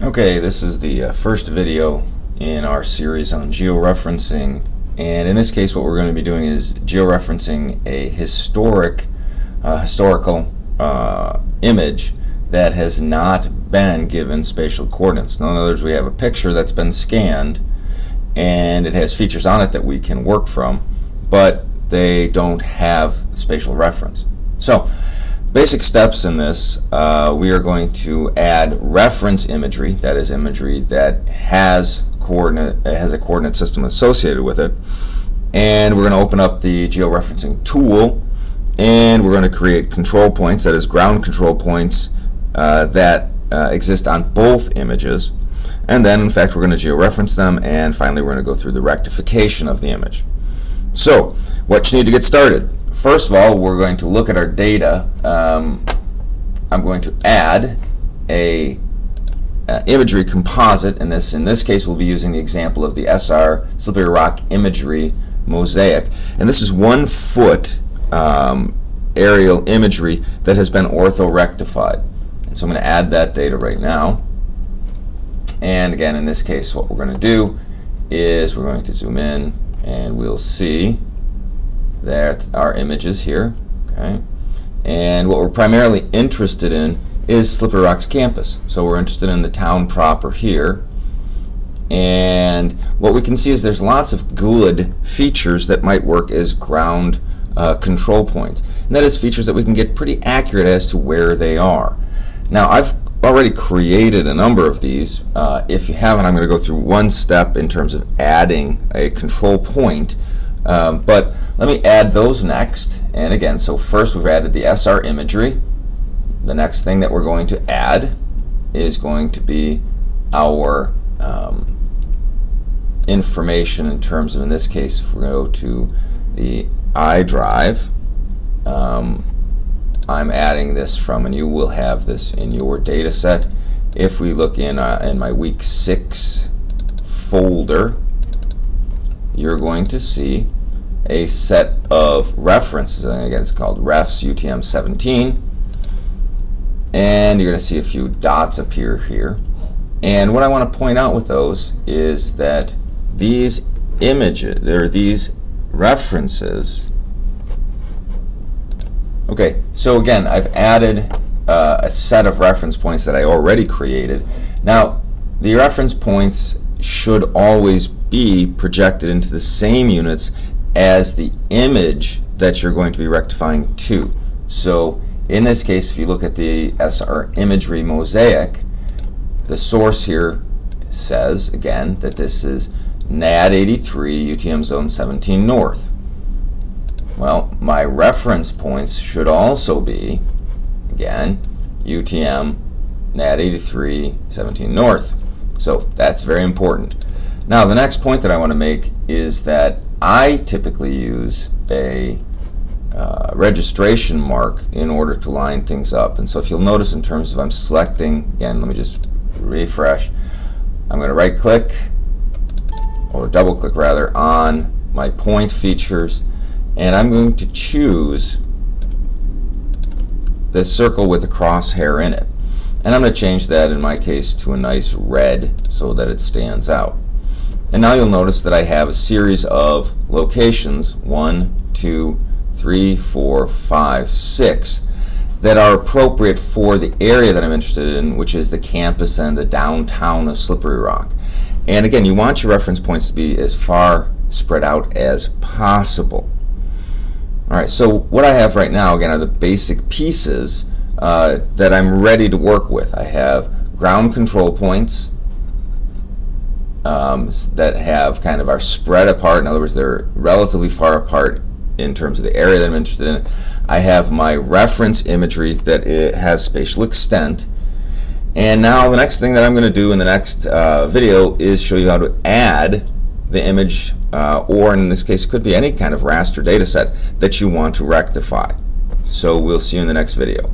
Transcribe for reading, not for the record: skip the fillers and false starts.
Okay, this is the first video in our series on georeferencing, and in this case what we're going to be doing is georeferencing a historical image that has not been given spatial coordinates. In other words, we have a picture that's been scanned and it has features on it that we can work from, but they don't have spatial reference. So basic steps in this, we are going to add reference imagery, that is imagery that has a coordinate system associated with it, and we're going to open up the georeferencing tool, and we're going to create control points, that is ground control points that exist on both images, and then in fact we're going to georeference them, and finally we're going to go through the rectification of the image. So what you need to get started: first of all, we're going to look at our data. I'm going to add a imagery composite, and in this case we'll be using the example of the SR slippery rock imagery mosaic, and this is 1 foot aerial imagery that has been orthorectified. And so I'm going to add that data right now, and again in this case what we're going to do is we're going to zoom in and we'll see that our images here, okay? And what we're primarily interested in is Slippery Rock's campus. So we're interested in the town proper here. And what we can see is there's lots of good features that might work as ground control points. And that is features that we can get pretty accurate as to where they are. Now I've already created a number of these. If you haven't, I'm going to go through one step in terms of adding a control point. But let me add those next. And again, so first we've added the SR imagery. The next thing that we're going to add is going to be our information in terms of, in this case, if we go to the iDrive, I'm adding this from, and you will have this in your data set. If we look in my week 6 folder, you're going to see a set of references, and again it's called refs UTM 17, and you're going to see a few dots appear here. And what I want to point out with those is that these images, these references. Okay, so again I've added a set of reference points that I already created. Now the reference points should always be projected into the same units as the image that you're going to be rectifying to. So in this case, if you look at the SR imagery mosaic, the source here says again that this is NAD 83 UTM zone 17 north. Well, my reference points should also be again UTM NAD 83 17 north. So that's very important. Now the next point that I want to make is that I typically use a registration mark in order to line things up. And so if you'll notice, in terms of I'm selecting, again let me just refresh, I'm going to right click, or double click rather, on my point features, and I'm going to choose the circle with a crosshair in it. And I'm going to change that in my case to a nice red so that it stands out. And now you'll notice that I have a series of locations, 1, 2, 3, 4, 5, 6, that are appropriate for the area that I'm interested in, which is the campus and the downtown of Slippery Rock. And again, you want your reference points to be as far spread out as possible. Alright, so what I have right now, again, are the basic pieces that I'm ready to work with. I have ground control points that have kind of are spread apart. In other words, they're relatively far apart in terms of the area that I'm interested in. I have my reference imagery that it has spatial extent. And now the next thing that I'm going to do in the next video is show you how to add the image, or in this case it could be any kind of raster data set that you want to rectify. So we'll see you in the next video.